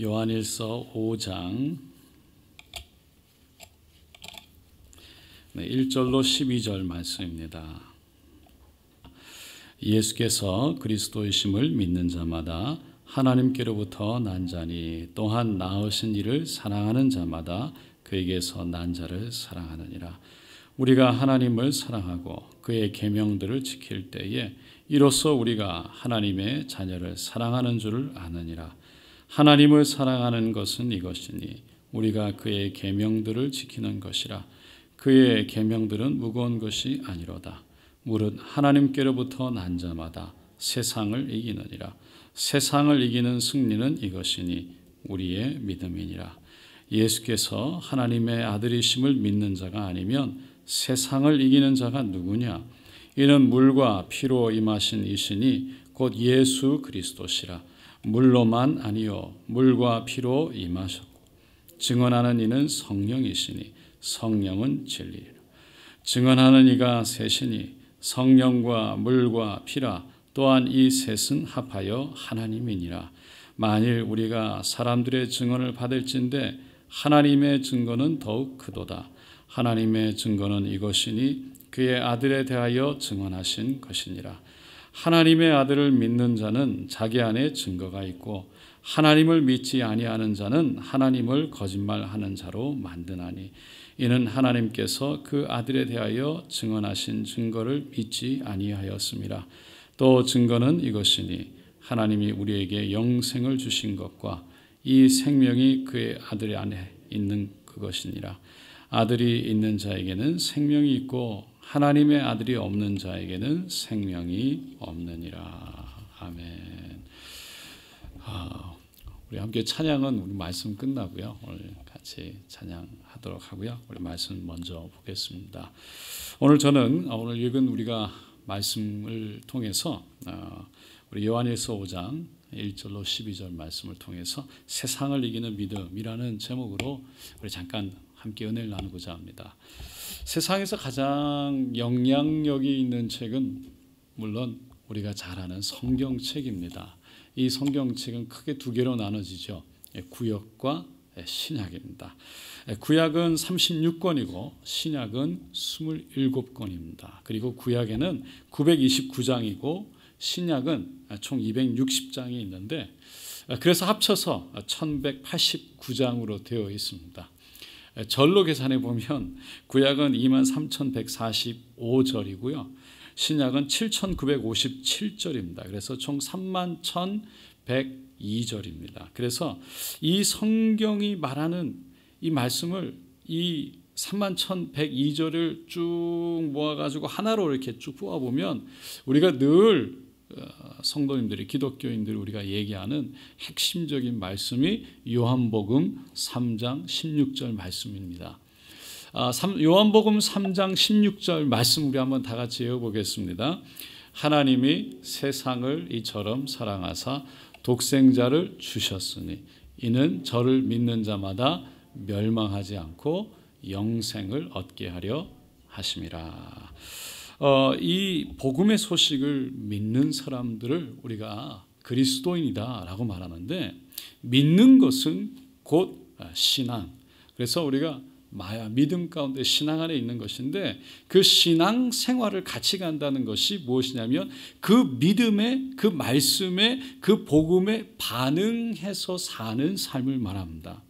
요한일서 5장 1절로 12절 말씀입니다. 예수께서 그리스도이심을 믿는 자마다 하나님께로부터 난 자니 또한 낳으신 이를 사랑하는 자마다 그에게서 난 자를 사랑하느니라. 우리가 하나님을 사랑하고 그의 계명들을 지킬 때에 이로써 우리가 하나님의 자녀를 사랑하는 줄을 아느니라. 하나님을 사랑하는 것은 이것이니 우리가 그의 계명들을 지키는 것이라. 그의 계명들은 무거운 것이 아니로다. 무릇 하나님께로부터 난 자마다 세상을 이기느니라. 세상을 이기는 승리는 이것이니 우리의 믿음이니라. 예수께서 하나님의 아들이심을 믿는 자가 아니면 세상을 이기는 자가 누구냐? 이는 물과 피로 임하신 이시니 곧 예수 그리스도시라. 물로만 아니요 물과 피로 임하셨고 증언하는 이는 성령이시니 성령은 진리라. 증언하는 이가 셋이니 성령과 물과 피라. 또한 이 셋은 합하여 하나님이니라. 만일 우리가 사람들의 증언을 받을진대 하나님의 증거는 더욱 크도다. 하나님의 증거는 이것이니 그의 아들에 대하여 증언하신 것이니라. 하나님의 아들을 믿는 자는 자기 안에 증거가 있고 하나님을 믿지 아니하는 자는 하나님을 거짓말하는 자로 만드나니 이는 하나님께서 그 아들에 대하여 증언하신 증거를 믿지 아니하였음이라. 또 증거는 이것이니 하나님이 우리에게 영생을 주신 것과 이 생명이 그의 아들 안에 있는 그것이니라. 아들이 있는 자에게는 생명이 있고 하나님의 아들이 없는 자에게는 생명이 없느니라. 아멘. 우리 함께 찬양은 우리 말씀 끝나고요. 오늘 같이 찬양하도록 하고요. 우리 말씀 먼저 보겠습니다. 오늘 저는 오늘 읽은 우리가 말씀을 통해서 우리 요한일서 5장 1절로 12절 말씀을 통해서 세상을 이기는 믿음이라는 제목으로 우리 잠깐 함께 은혜를 나누고자 합니다. 세상에서 가장 영향력이 있는 책은 물론 우리가 잘 아는 성경책입니다. 이 성경책은 크게 두 개로 나눠지죠. 구약과 신약입니다. 구약은 36권이고 신약은 27권입니다. 그리고 구약에는 929장이고 신약은 총 260장이 있는데 그래서 합쳐서 1189장으로 되어 있습니다. 절로 계산해 보면 구약은 23,145절이고요. 신약은 7,957절입니다. 그래서 총 31,102절입니다. 그래서 이 성경이 말하는 이 말씀을 이 31,102절을 쭉 모아가지고 하나로 이렇게 쭉 뽑아보면 우리가 늘 성도님들이 기독교인들이 우리가 얘기하는 핵심적인 말씀이 요한복음 3장 16절 말씀입니다. 요한복음 3장 16절 말씀 우리 한번 다 같이 외워보겠습니다. 하나님이 세상을 이처럼 사랑하사 독생자를 주셨으니 이는 저를 믿는 자마다 멸망하지 않고 영생을 얻게 하려 하심이라. 이 복음의 소식을 믿는 사람들을 우리가 그리스도인이다라고 말하는데 믿는 것은 곧 신앙. 그래서 우리가 믿음 가운데 신앙 안에 있는 것인데 그 신앙 생활을 같이 간다는 것이 무엇이냐면 그 믿음에 그 말씀에 그 복음에 반응해서 사는 삶을 말합니다.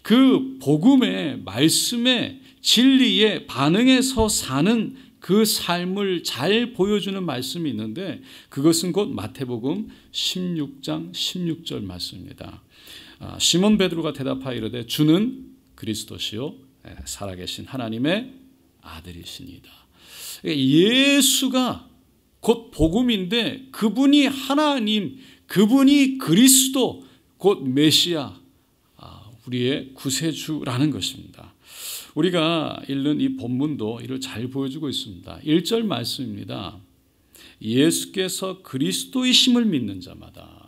그 복음의 말씀의 진리에 반응해서 사는 그 삶을 잘 보여주는 말씀이 있는데 그것은 곧 마태복음 16장 16절 말씀입니다. 시몬 베드로가 대답하여 이르되 주는 그리스도시요 살아계신 하나님의 아들이시니이다. 예수가 곧 복음인데 그분이 하나님, 그분이 그리스도 곧 메시아, 우리의 구세주라는 것입니다. 우리가 읽는 이 본문도 이를 잘 보여주고 있습니다. 1절 말씀입니다. 예수께서 그리스도이심을 믿는 자마다,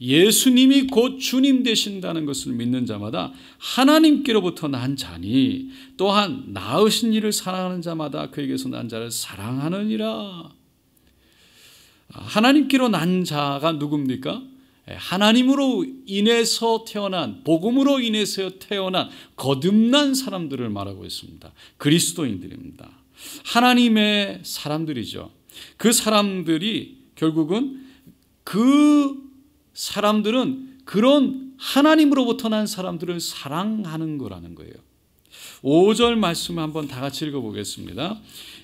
예수님이 곧 주님 되신다는 것을 믿는 자마다 하나님께로부터 난 자니 또한 낳으신 이를 사랑하는 자마다 그에게서 난 자를 사랑하느니라. 하나님께로 난 자가 누굽니까? 하나님으로 인해서 태어난, 복음으로 인해서 태어난 거듭난 사람들을 말하고 있습니다. 그리스도인들입니다. 하나님의 사람들이죠. 그 사람들이 결국은 그 사람들은 그런 하나님으로부터 난 사람들을 사랑하는 거라는 거예요. 5절 말씀을 한번 다 같이 읽어보겠습니다.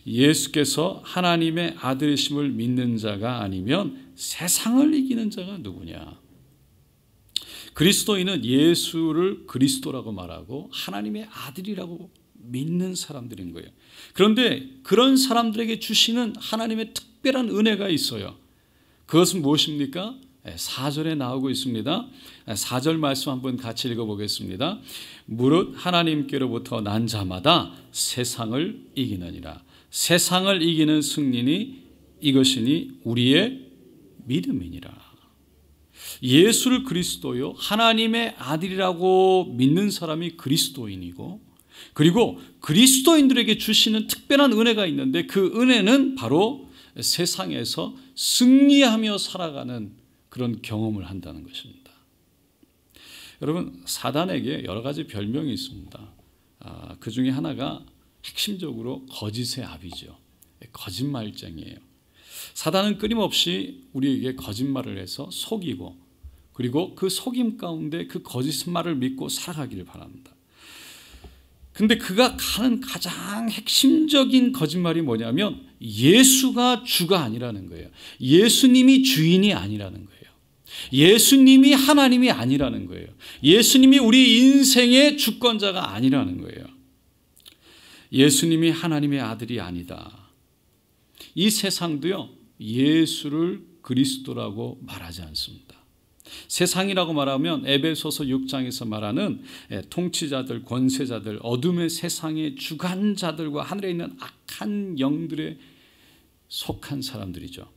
예수께서 하나님의 아들이심을 믿는 자가 아니면 세상을 이기는 자가 누구냐. 그리스도인은 예수를 그리스도라고 말하고 하나님의 아들이라고 믿는 사람들인 거예요. 그런데 그런 사람들에게 주시는 하나님의 특별한 은혜가 있어요. 그것은 무엇입니까? 4절에 나오고 있습니다. 4절 말씀 한번 같이 읽어보겠습니다. 무릇 하나님께로부터 난 자마다 세상을 이기느니라. 세상을 이기는 승리니 이것이니 우리의 믿음이니라. 예수를 그리스도요, 하나님의 아들이라고 믿는 사람이 그리스도인이고, 그리고 그리스도인들에게 주시는 특별한 은혜가 있는데 그 은혜는 바로 세상에서 승리하며 살아가는 그런 경험을 한다는 것입니다. 여러분, 사단에게 여러 가지 별명이 있습니다. 그 중에 하나가 핵심적으로 거짓의 아비죠. 거짓말쟁이에요. 사단은 끊임없이 우리에게 거짓말을 해서 속이고, 그리고 그 속임 가운데 그 거짓말을 믿고 살아가기를 바랍니다. 근데 그가 하는 가장 핵심적인 거짓말이 뭐냐면 예수가 주가 아니라는 거예요. 예수님이 주인이 아니라는 거예요. 예수님이 하나님이 아니라는 거예요. 예수님이 우리 인생의 주권자가 아니라는 거예요. 예수님이 하나님의 아들이 아니다. 이 세상도요, 예수를 그리스도라고 말하지 않습니다. 세상이라고 말하면 에베소서 6장에서 말하는 통치자들, 권세자들, 어둠의 세상의 주관자들과 하늘에 있는 악한 영들에 속한 사람들이죠.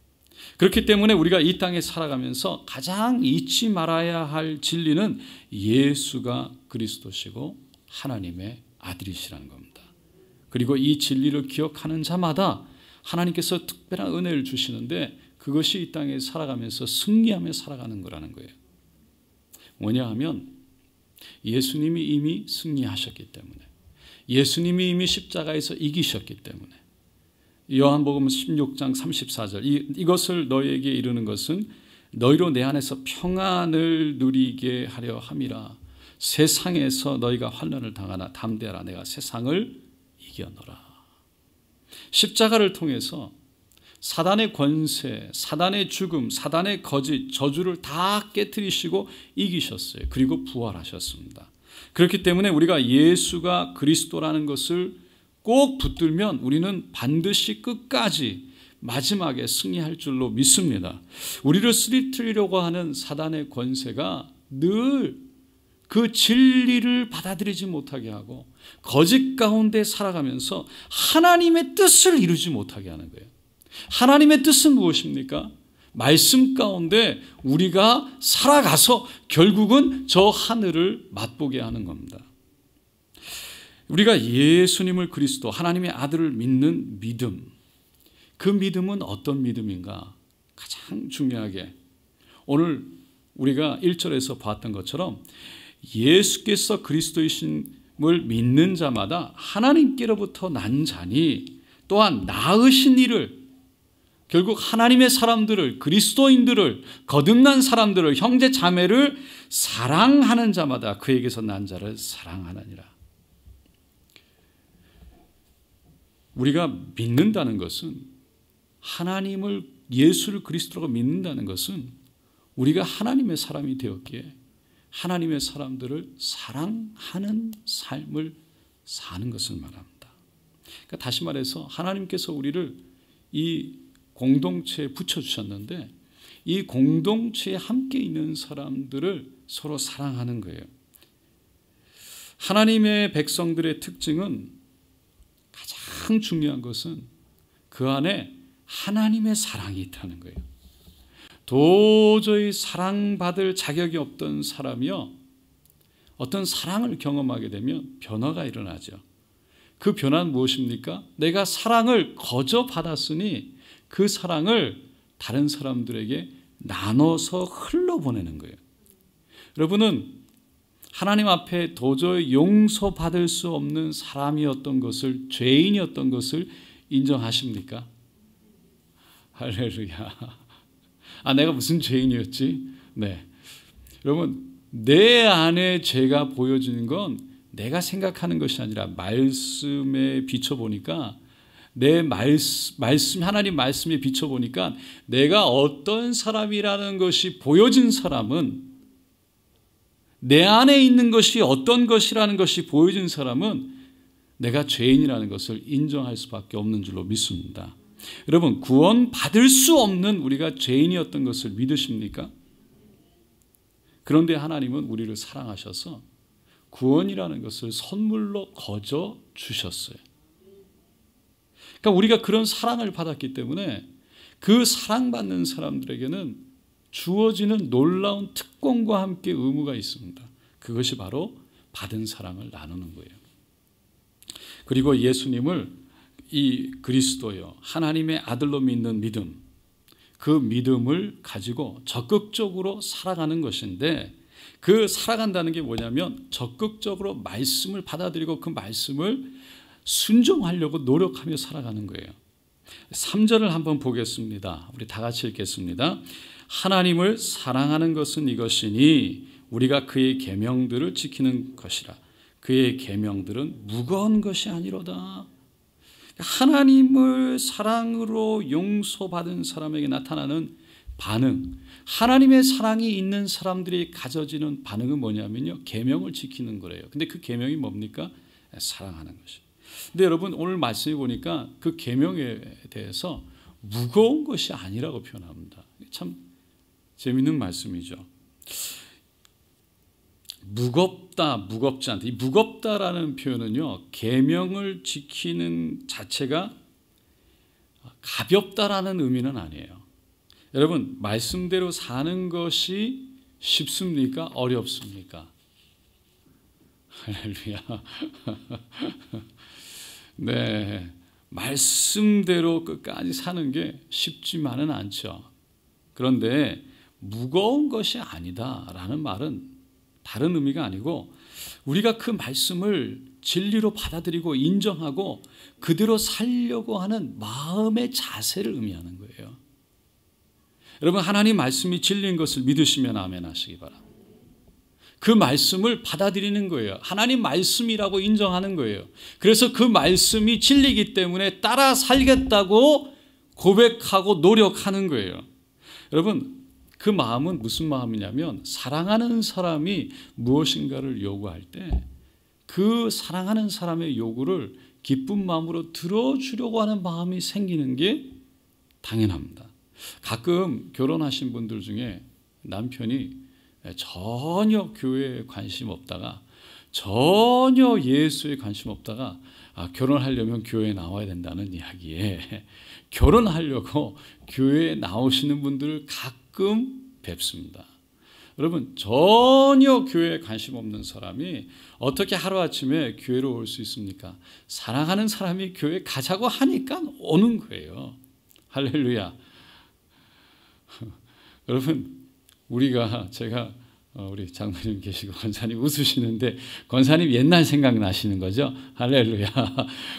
그렇기 때문에 우리가 이 땅에 살아가면서 가장 잊지 말아야 할 진리는 예수가 그리스도시고 하나님의 아들이시라는 겁니다. 그리고 이 진리를 기억하는 자마다 하나님께서 특별한 은혜를 주시는데 그것이 이 땅에 살아가면서 승리하며 살아가는 거라는 거예요. 뭐냐 하면 예수님이 이미 승리하셨기 때문에, 예수님이 이미 십자가에서 이기셨기 때문에, 요한복음 16장 34절 이것을 너희에게 이르는 것은 너희로 내 안에서 평안을 누리게 하려 함이라. 세상에서 너희가 환난을 당하나 담대하라. 내가 세상을 이겨노라. 십자가를 통해서 사단의 권세, 사단의 죽음, 사단의 거짓, 저주를 다 깨트리시고 이기셨어요. 그리고 부활하셨습니다. 그렇기 때문에 우리가 예수가 그리스도라는 것을 꼭 붙들면 우리는 반드시 끝까지 마지막에 승리할 줄로 믿습니다. 우리를 쓰러뜨리려고 하는 사단의 권세가 늘 그 진리를 받아들이지 못하게 하고 거짓 가운데 살아가면서 하나님의 뜻을 이루지 못하게 하는 거예요. 하나님의 뜻은 무엇입니까? 말씀 가운데 우리가 살아가서 결국은 저 하늘을 맛보게 하는 겁니다. 우리가 예수님을 그리스도, 하나님의 아들을 믿는 믿음, 그 믿음은 어떤 믿음인가? 가장 중요하게 오늘 우리가 1절에서 봤던 것처럼 예수께서 그리스도이심을 믿는 자마다 하나님께로부터 난 자니 또한 낳으신 이를, 결국 하나님의 사람들을, 그리스도인들을, 거듭난 사람들을, 형제 자매를 사랑하는 자마다 그에게서 난 자를 사랑하느니라. 우리가 믿는다는 것은, 하나님을, 예수를 그리스도라고 믿는다는 것은 우리가 하나님의 사람이 되었기에 하나님의 사람들을 사랑하는 삶을 사는 것을 말합니다. 그러니까 다시 말해서 하나님께서 우리를 이 공동체에 붙여주셨는데 이 공동체에 함께 있는 사람들을 서로 사랑하는 거예요. 하나님의 백성들의 특징은, 가장 중요한 것은 그 안에 하나님의 사랑이 있다는 거예요. 도저히 사랑받을 자격이 없던 사람이요, 어떤 사랑을 경험하게 되면 변화가 일어나죠. 그 변화는 무엇입니까? 내가 사랑을 거저 받았으니 그 사랑을 다른 사람들에게 나눠서 흘러보내는 거예요. 여러분은 하나님 앞에 도저히 용서받을 수 없는 사람이었던 것을, 죄인이었던 것을 인정하십니까? 할렐루야. 내가 무슨 죄인이었지? 네. 여러분, 내 안에 죄가 보여지는 건 내가 생각하는 것이 아니라 말씀에 비춰보니까, 내 말씀, 하나님 말씀에 비춰보니까 내가 어떤 사람이라는 것이 보여진 사람은, 내 안에 있는 것이 어떤 것이라는 것이 보여진 사람은 내가 죄인이라는 것을 인정할 수밖에 없는 줄로 믿습니다. 여러분, 구원 받을 수 없는 우리가 죄인이었던 것을 믿으십니까? 그런데 하나님은 우리를 사랑하셔서 구원이라는 것을 선물로 거저 주셨어요. 그러니까 우리가 그런 사랑을 받았기 때문에 그 사랑받는 사람들에게는 주어지는 놀라운 특권과 함께 의무가 있습니다. 그것이 바로 받은 사랑을 나누는 거예요. 그리고 예수님을, 이 그리스도요, 하나님의 아들로 믿는 믿음, 그 믿음을 가지고 적극적으로 살아가는 것인데, 그 살아간다는 게 뭐냐면 적극적으로 말씀을 받아들이고 그 말씀을 순종하려고 노력하며 살아가는 거예요. 3절을 한번 보겠습니다. 우리 다 같이 읽겠습니다. 하나님을 사랑하는 것은 이것이니 우리가 그의 계명들을 지키는 것이라. 그의 계명들은 무거운 것이 아니로다. 하나님을 사랑으로 용서받은 사람에게 나타나는 반응, 하나님의 사랑이 있는 사람들이 가져지는 반응은 뭐냐면요, 계명을 지키는 거래요. 근데 그 계명이 뭡니까? 사랑하는 것이. 근데 여러분, 오늘 말씀해 보니까 그 계명에 대해서 무거운 것이 아니라고 표현합니다. 참 재미있는 말씀이죠. 무겁다, 무겁지 않다. 이 무겁다라는 표현은요, 계명을 지키는 자체가 가볍다라는 의미는 아니에요. 여러분, 말씀대로 사는 것이 쉽습니까? 어렵습니까? 할렐루야. 네, 말씀대로 끝까지 사는 게 쉽지만은 않죠. 그런데 무거운 것이 아니다라는 말은 다른 의미가 아니고, 우리가 그 말씀을 진리로 받아들이고 인정하고 그대로 살려고 하는 마음의 자세를 의미하는 거예요. 여러분, 하나님 말씀이 진리인 것을 믿으시면 아멘 하시기 바랍니다. 그 말씀을 받아들이는 거예요. 하나님 말씀이라고 인정하는 거예요. 그래서 그 말씀이 진리이기 때문에 따라 살겠다고 고백하고 노력하는 거예요. 여러분, 그 마음은 무슨 마음이냐면, 사랑하는 사람이 무엇인가를 요구할 때 그 사랑하는 사람의 요구를 기쁜 마음으로 들어주려고 하는 마음이 생기는 게 당연합니다. 가끔 결혼하신 분들 중에 남편이 전혀 교회에 관심 없다가, 전혀 예수에 관심 없다가 결혼하려면 교회에 나와야 된다는 이야기에 결혼하려고 교회에 나오시는 분들을 가끔 뵙습니다. 여러분, 전혀 교회에 관심 없는 사람이 어떻게 하루아침에 교회로 올 수 있습니까? 사랑하는 사람이 교회 가자고 하니까 오는 거예요. 할렐루야. 여러분, 제가 우리 장로님 계시고 권사님 웃으시는데, 권사님 옛날 생각나시는 거죠? 할렐루야.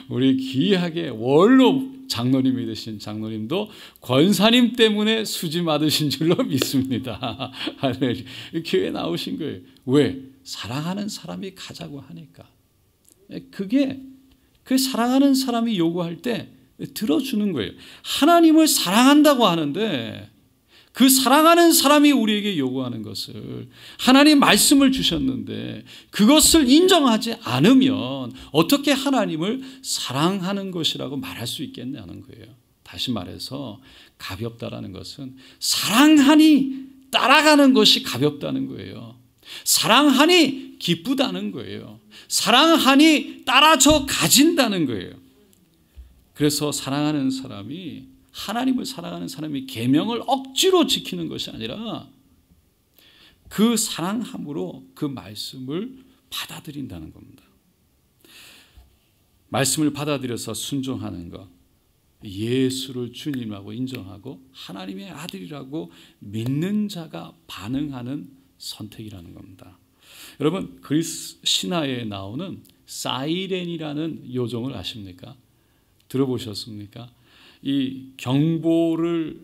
우리 귀하게 원로 장로님이 되신 장로님도 권사님 때문에 수지 받으신 줄로 믿습니다. 할렐루야. 교회 나오신 거예요. 왜? 사랑하는 사람이 가자고 하니까. 그 사랑하는 사람이 요구할 때 들어주는 거예요. 하나님을 사랑한다고 하는데, 그 사랑하는 사람이 우리에게 요구하는 것을, 하나님 말씀을 주셨는데 그것을 인정하지 않으면 어떻게 하나님을 사랑하는 것이라고 말할 수 있겠냐는 거예요. 다시 말해서 가볍다라는 것은 사랑하니 따라가는 것이 가볍다는 거예요. 사랑하니 기쁘다는 거예요. 사랑하니 따라져 가진다는 거예요. 그래서 사랑하는 사람이, 하나님을 사랑하는 사람이 계명을 억지로 지키는 것이 아니라 그 사랑함으로 그 말씀을 받아들인다는 겁니다. 말씀을 받아들여서 순종하는 것, 예수를 주님이라고 인정하고 하나님의 아들이라고 믿는 자가 반응하는 선택이라는 겁니다. 여러분, 그리스 신화에 나오는 사이렌이라는 요정을 아십니까? 들어보셨습니까? 이 경보를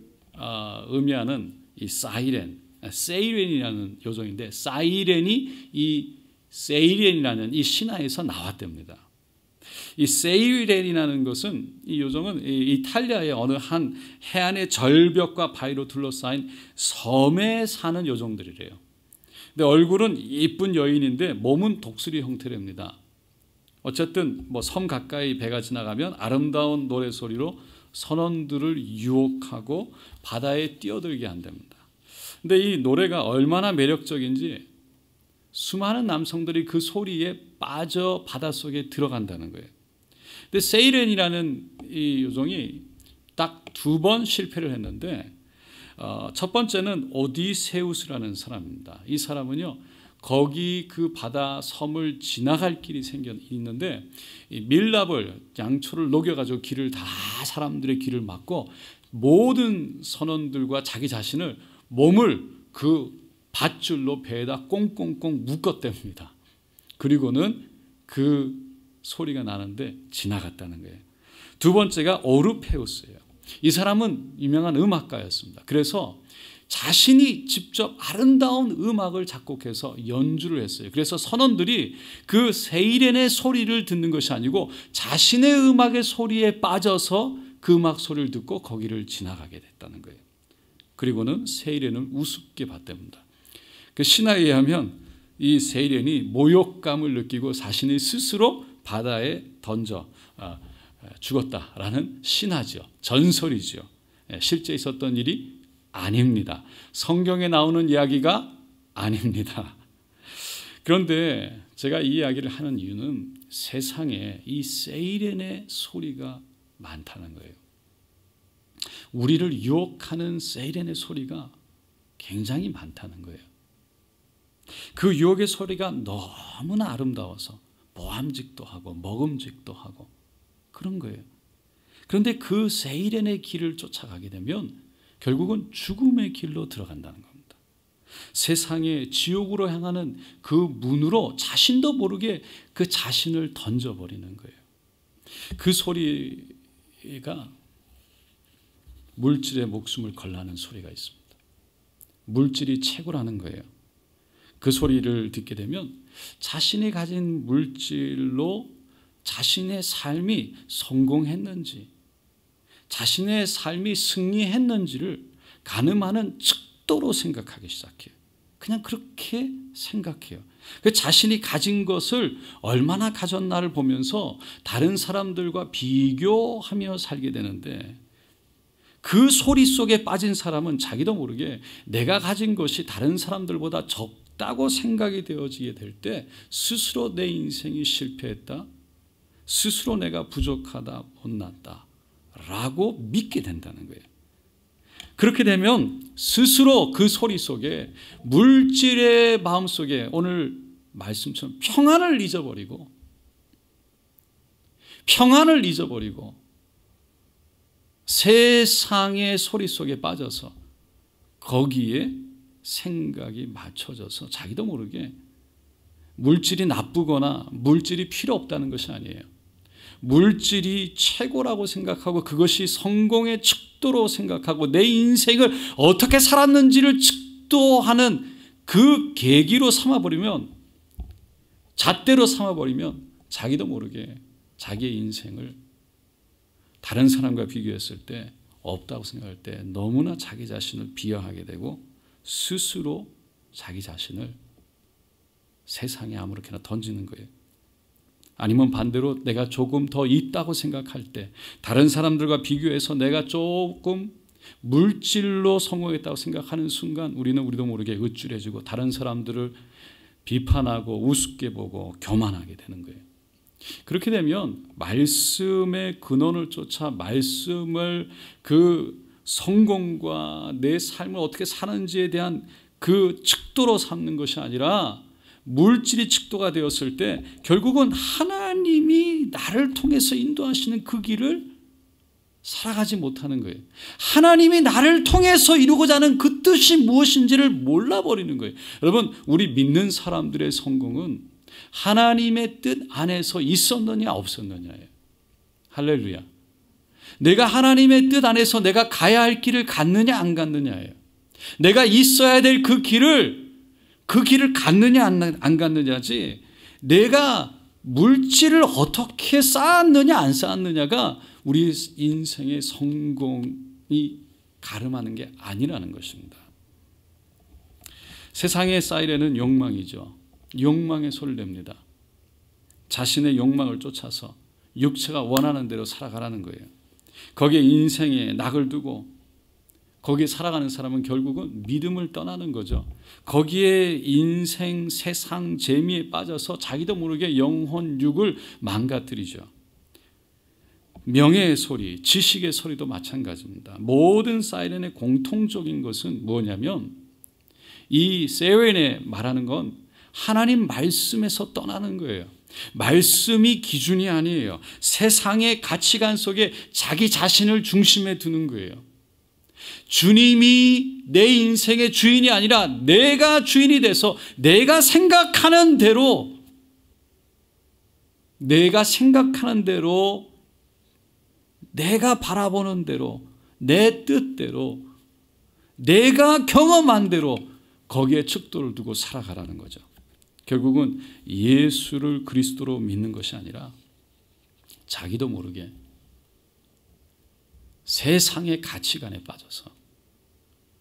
의미하는 이 세이렌이라는 요정인데, 세이렌이라는 이 신화에서 나왔답니다. 이 세이렌이라는 것은, 이 요정은 이탈리아의 어느 한 해안의 절벽과 바위로 둘러싸인 섬에 사는 요정들이래요. 근데 얼굴은 이쁜 여인인데 몸은 독수리 형태랍니다. 어쨌든 섬 가까이 배가 지나가면 아름다운 노래소리로 선원들을 유혹하고 바다에 뛰어들게 한답니다. 근데 이 노래가 얼마나 매력적인지 수많은 남성들이 그 소리에 빠져 바닷속에 들어간다는 거예요. 근데 세이렌이라는 이 요정이 딱 2번 실패를 했는데, 첫 번째는 오디세우스라는 사람입니다. 이 사람은요, 거기 그 바다 섬을 지나갈 길이 있는데 밀랍을, 양초를 녹여가지고 길을 다, 사람들의 길을 막고 모든 선원들과 자기 자신을, 몸을 그 밧줄로 배에다 꽁꽁꽁 묶었답니다. 그리고는 그 소리가 나는데 지나갔다는 거예요. 두 번째가 오르페우스예요. 이 사람은 유명한 음악가였습니다. 그래서 자신이 직접 아름다운 음악을 작곡해서 연주를 했어요. 그래서 선원들이 그 세이렌의 소리를 듣는 것이 아니고 자신의 음악의 소리에 빠져서 그 음악 소리를 듣고 거기를 지나가게 됐다는 거예요. 그리고는 세이렌을 우습게 봤답니다. 그 신화에 의하면 이 세이렌이 모욕감을 느끼고 자신이 스스로 바다에 던져 죽었다라는 신화죠. 전설이죠. 실제 있었던 일이 아닙니다. 성경에 나오는 이야기가 아닙니다. 그런데 제가 이 이야기를 하는 이유는 세상에 이 세이렌의 소리가 많다는 거예요. 우리를 유혹하는 세이렌의 소리가 굉장히 많다는 거예요. 그 유혹의 소리가 너무나 아름다워서 모함직도 하고 먹음직도 하고 그런 거예요. 그런데 그 세이렌의 길을 쫓아가게 되면 결국은 죽음의 길로 들어간다는 겁니다. 세상의 지옥으로 향하는 그 문으로 자신도 모르게 그 자신을 던져버리는 거예요. 그 소리가 물질의 목숨을 걸라는 소리가 있습니다. 물질이 최고라는 거예요. 그 소리를 듣게 되면 자신이 가진 물질로 자신의 삶이 성공했는지, 자신의 삶이 승리했는지를 가늠하는 척도로 생각하기 시작해요. 그냥 그렇게 생각해요. 자신이 가진 것을 얼마나 가졌나를 보면서 다른 사람들과 비교하며 살게 되는데, 그 소리 속에 빠진 사람은 자기도 모르게 내가 가진 것이 다른 사람들보다 적다고 생각이 되어지게 될 때 스스로 내 인생이 실패했다, 스스로 내가 부족하다, 못났다 라고 믿게 된다는 거예요. 그렇게 되면 스스로 그 소리 속에, 물질의 마음속에 오늘 말씀처럼 평안을 잊어버리고 세상의 소리 속에 빠져서 거기에 생각이 맞춰져서 자기도 모르게 물질이 나쁘거나 물질이 필요 없다는 것이 아니에요. 물질이 최고라고 생각하고 그것이 성공의 척도로 생각하고 내 인생을 어떻게 살았는지를 척도하는 그 계기로 삼아버리면, 잣대로 삼아버리면 자기도 모르게 자기의 인생을 다른 사람과 비교했을 때 없다고 생각할 때 너무나 자기 자신을 비하하게 되고 스스로 자기 자신을 세상에 아무렇게나 던지는 거예요. 아니면 반대로 내가 조금 더 있다고 생각할 때, 다른 사람들과 비교해서 내가 조금 물질로 성공했다고 생각하는 순간 우리도 모르게 으쭐해지고 다른 사람들을 비판하고 우습게 보고 교만하게 되는 거예요. 그렇게 되면 말씀의 근원을 쫓아 말씀을, 그 성공과 내 삶을 어떻게 사는지에 대한 그 척도로 삼는 것이 아니라 물질이 척도가 되었을 때 결국은 하나님이 나를 통해서 인도하시는 그 길을 살아가지 못하는 거예요. 하나님이 나를 통해서 이루고자 하는 그 뜻이 무엇인지를 몰라버리는 거예요. 여러분, 우리 믿는 사람들의 성공은 하나님의 뜻 안에서 있었느냐 없었느냐예요. 할렐루야. 내가 하나님의 뜻 안에서 내가 가야 할 길을 갔느냐 안 갔느냐예요. 내가 있어야 될 그 길을 갔느냐 안 갔느냐지, 내가 물질을 어떻게 쌓았느냐 안 쌓았느냐가 우리 인생의 성공이 가름하는 게 아니라는 것입니다. 세상의 사이렌은 욕망이죠. 욕망의 소리를 냅니다. 자신의 욕망을 쫓아서 육체가 원하는 대로 살아가라는 거예요. 거기에 인생에 낙을 두고 거기에 살아가는 사람은 결국은 믿음을 떠나는 거죠. 거기에 인생, 세상, 재미에 빠져서 자기도 모르게 영혼, 육을 망가뜨리죠. 명예의 소리, 지식의 소리도 마찬가지입니다. 모든 사이렌의 공통적인 것은 뭐냐면, 이 세렌에 말하는 건 하나님 말씀에서 떠나는 거예요. 말씀이 기준이 아니에요. 세상의 가치관 속에 자기 자신을 중심에 두는 거예요. 주님이 내 인생의 주인이 아니라 내가 주인이 돼서 내가 생각하는 대로, 내가 바라보는 대로, 내 뜻대로, 내가 경험한 대로 거기에 척도를 두고 살아가라는 거죠. 결국은 예수를 그리스도로 믿는 것이 아니라 자기도 모르게 세상의 가치관에 빠져서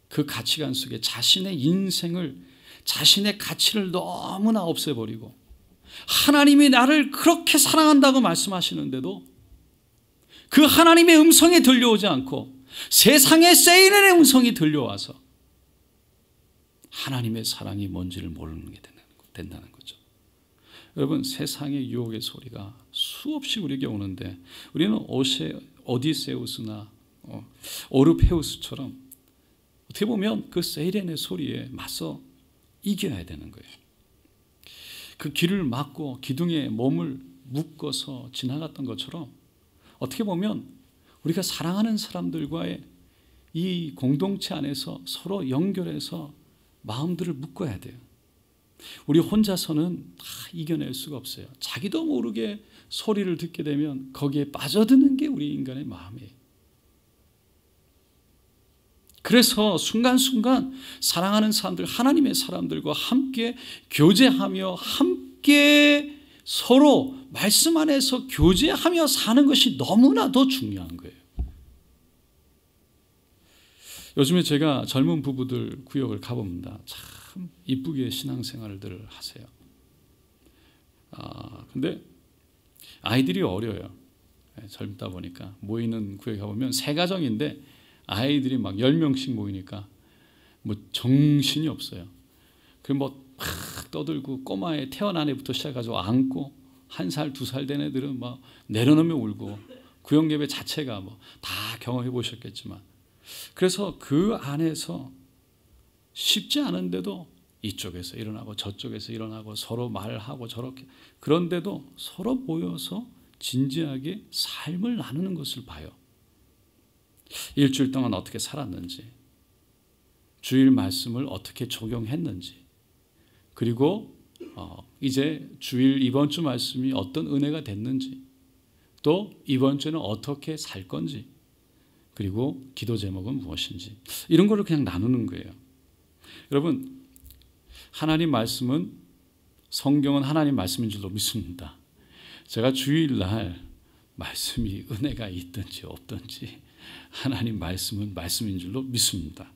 그 가치관 속에 자신의 인생을, 자신의 가치를 너무나 없애버리고, 하나님이 나를 그렇게 사랑한다고 말씀하시는데도 그 하나님의 음성이 들려오지 않고 세상의 세이렌의 음성이 들려와서 하나님의 사랑이 뭔지를 모르는 게 된다는 거죠. 여러분, 세상의 유혹의 소리가 수없이 우리에게 오는데 우리는 오디세우스나 오르페우스처럼 어떻게 보면 그 세이렌의 소리에 맞서 이겨야 되는 거예요. 그 길을 막고 기둥에 몸을 묶어서 지나갔던 것처럼 어떻게 보면 우리가 사랑하는 사람들과의 이 공동체 안에서 서로 연결해서 마음들을 묶어야 돼요. 우리 혼자서는 다 이겨낼 수가 없어요. 자기도 모르게 소리를 듣게 되면 거기에 빠져드는 게 우리 인간의 마음이에요. 그래서 순간순간 사랑하는 사람들, 하나님의 사람들과 함께 교제하며 함께 서로 말씀 안에서 교제하며 사는 것이 너무나도 중요한 거예요. 요즘에 제가 젊은 부부들 구역을 가봅니다. 참 이쁘게 신앙생활들을 하세요. 근데 아이들이 어려요. 젊다 보니까 모이는 구역에 가보면 세 가정인데 아이들이 막 10명씩 모이니까 뭐 정신이 없어요. 그 뭐 막 떠들고 꼬마애 태어난 애부터 시작해서 안고 1살, 2살 된 애들은 막 내려놓으면 울고, 구역 예배 자체가 뭐 다 경험해 보셨겠지만, 그래서 그 안에서 쉽지 않은데도 이쪽에서 일어나고 저쪽에서 일어나고 서로 말하고 저렇게, 그런데도 서로 모여서 진지하게 삶을 나누는 것을 봐요. 일주일 동안 어떻게 살았는지, 주일 말씀을 어떻게 적용했는지, 그리고 이제 주일 이번 주 말씀이 어떤 은혜가 됐는지, 또 이번 주에는 어떻게 살 건지, 그리고 기도 제목은 무엇인지, 이런 거를 그냥 나누는 거예요. 여러분, 하나님 말씀은, 성경은 하나님 말씀인 줄로 믿습니다. 제가 주일날 말씀이 은혜가 있든지 없든지 하나님 말씀은 말씀인 줄로 믿습니다.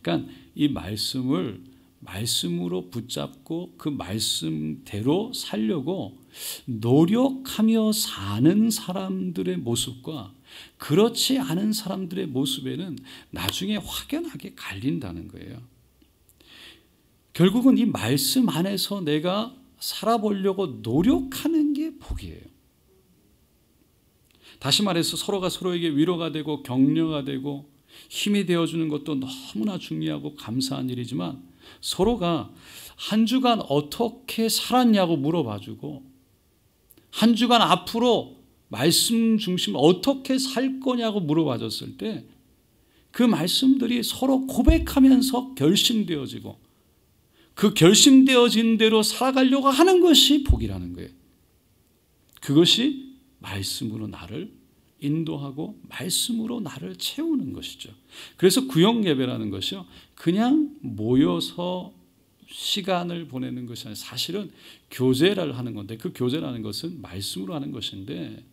그러니까 이 말씀을 말씀으로 붙잡고 그 말씀대로 살려고 노력하며 사는 사람들의 모습과 그렇지 않은 사람들의 모습에는 나중에 확연하게 갈린다는 거예요. 결국은 이 말씀 안에서 내가 살아보려고 노력하는 게 복이에요. 다시 말해서 서로가 서로에게 위로가 되고 격려가 되고 힘이 되어주는 것도 너무나 중요하고 감사한 일이지만, 서로가 한 주간 어떻게 살았냐고 물어봐주고, 한 주간 앞으로 말씀 중심 어떻게 살 거냐고 물어봐줬을 때 그 말씀들이 서로 고백하면서 결심되어지고 그 결심되어진 대로 살아가려고 하는 것이 복이라는 거예요. 그것이 말씀으로 나를 인도하고 말씀으로 나를 채우는 것이죠. 그래서 구역 예배라는 것이요, 그냥 모여서 시간을 보내는 것이 아니라 사실은 교제를 하는 건데, 그 교제라는 것은 말씀으로 하는 것인데,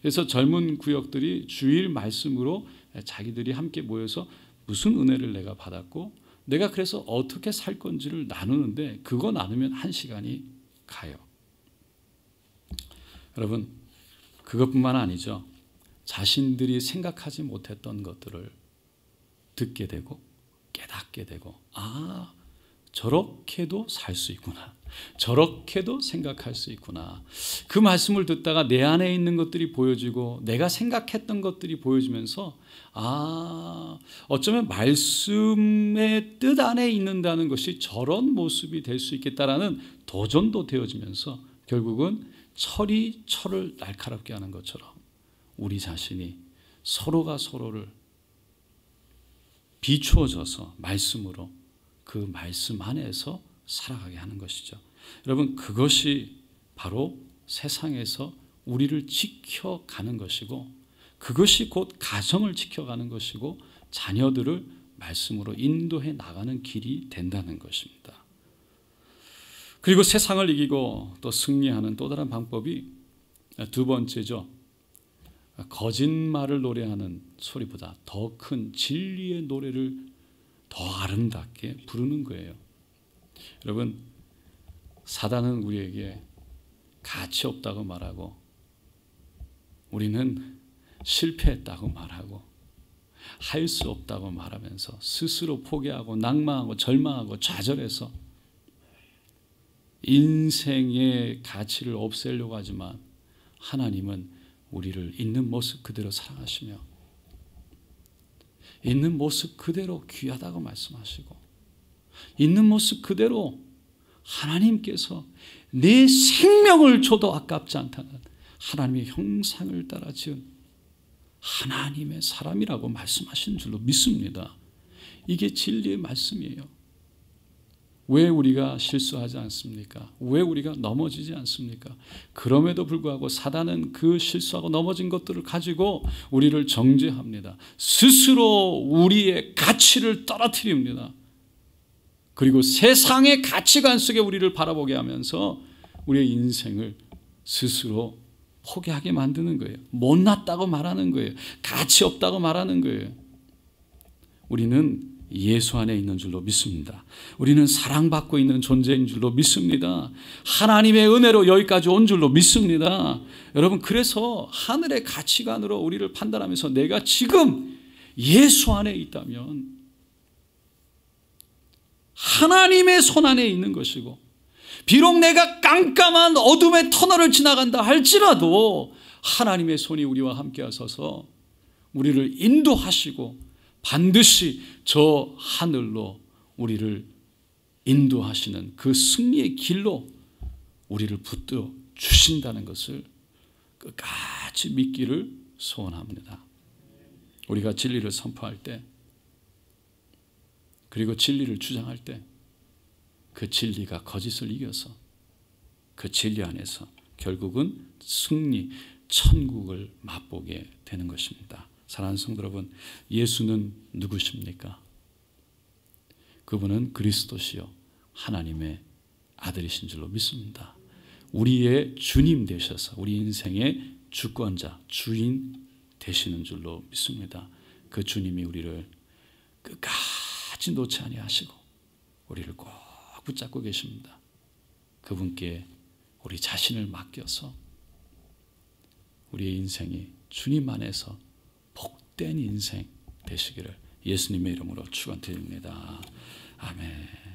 그래서 젊은 구역들이 주일 말씀으로 자기들이 함께 모여서 무슨 은혜를 내가 받았고 내가 그래서 어떻게 살 건지를 나누는데, 그거 나누면 1시간이 가요. 여러분, 그것뿐만 아니죠. 자신들이 생각하지 못했던 것들을 듣게 되고 깨닫게 되고, 아, 저렇게도 살 수 있구나, 저렇게도 생각할 수 있구나. 그 말씀을 듣다가 내 안에 있는 것들이 보여지고 내가 생각했던 것들이 보여지면서, 아, 어쩌면 말씀의 뜻 안에 있는다는 것이 저런 모습이 될 수 있겠다라는 도전도 되어지면서 결국은 철이 철을 날카롭게 하는 것처럼 우리 자신이 서로가 서로를 비추어져서 말씀으로 그 말씀 안에서 살아가게 하는 것이죠. 여러분, 그것이 바로 세상에서 우리를 지켜가는 것이고, 그것이 곧 가정을 지켜가는 것이고, 자녀들을 말씀으로 인도해 나가는 길이 된다는 것입니다. 그리고 세상을 이기고 또 승리하는 또 다른 방법이 두 번째죠. 거짓말을 노래하는 소리보다 더 큰 진리의 노래를 더 아름답게 부르는 거예요. 여러분, 사단은 우리에게 가치 없다고 말하고, 우리는 실패했다고 말하고, 할 수 없다고 말하면서 스스로 포기하고 낭망하고 절망하고 좌절해서 인생의 가치를 없애려고 하지만, 하나님은 우리를 있는 모습 그대로 사랑하시며 있는 모습 그대로 귀하다고 말씀하시고, 있는 모습 그대로 하나님께서 내 생명을 줘도 아깝지 않다는 하나님의 형상을 따라 지은 하나님의 사람이라고 말씀하신 줄로 믿습니다. 이게 진리의 말씀이에요. 왜 우리가 실수하지 않습니까? 왜 우리가 넘어지지 않습니까? 그럼에도 불구하고 사단은 그 실수하고 넘어진 것들을 가지고 우리를 정죄합니다. 스스로 우리의 가치를 떨어뜨립니다. 그리고 세상의 가치관 속에 우리를 바라보게 하면서 우리의 인생을 스스로 포기하게 만드는 거예요. 못났다고 말하는 거예요. 가치 없다고 말하는 거예요. 우리는 예수 안에 있는 줄로 믿습니다. 우리는 사랑받고 있는 존재인 줄로 믿습니다. 하나님의 은혜로 여기까지 온 줄로 믿습니다. 여러분, 그래서 하늘의 가치관으로 우리를 판단하면서 내가 지금 예수 안에 있다면 하나님의 손 안에 있는 것이고, 비록 내가 깜깜한 어둠의 터널을 지나간다 할지라도 하나님의 손이 우리와 함께 하셔서 우리를 인도하시고 반드시 저 하늘로 우리를 인도하시는 그 승리의 길로 우리를 붙들어 주신다는 것을 끝까지 믿기를 소원합니다. 우리가 진리를 선포할 때, 그리고 진리를 주장할 때 그 진리가 거짓을 이겨서 그 진리 안에서 결국은 승리, 천국을 맛보게 되는 것입니다. 사랑하는 성도 여러분, 예수는 누구십니까? 그분은 그리스도시요 하나님의 아들이신 줄로 믿습니다. 우리의 주님 되셔서 우리 인생의 주권자, 주인 되시는 줄로 믿습니다. 그 주님이 우리를 끝까지 놓지 아니하시고 우리를 꼭 붙잡고 계십니다. 그분께 우리 자신을 맡겨서 우리의 인생이 주님 안에서 복된 인생 되시기를 예수님의 이름으로 축원드립니다. 아멘.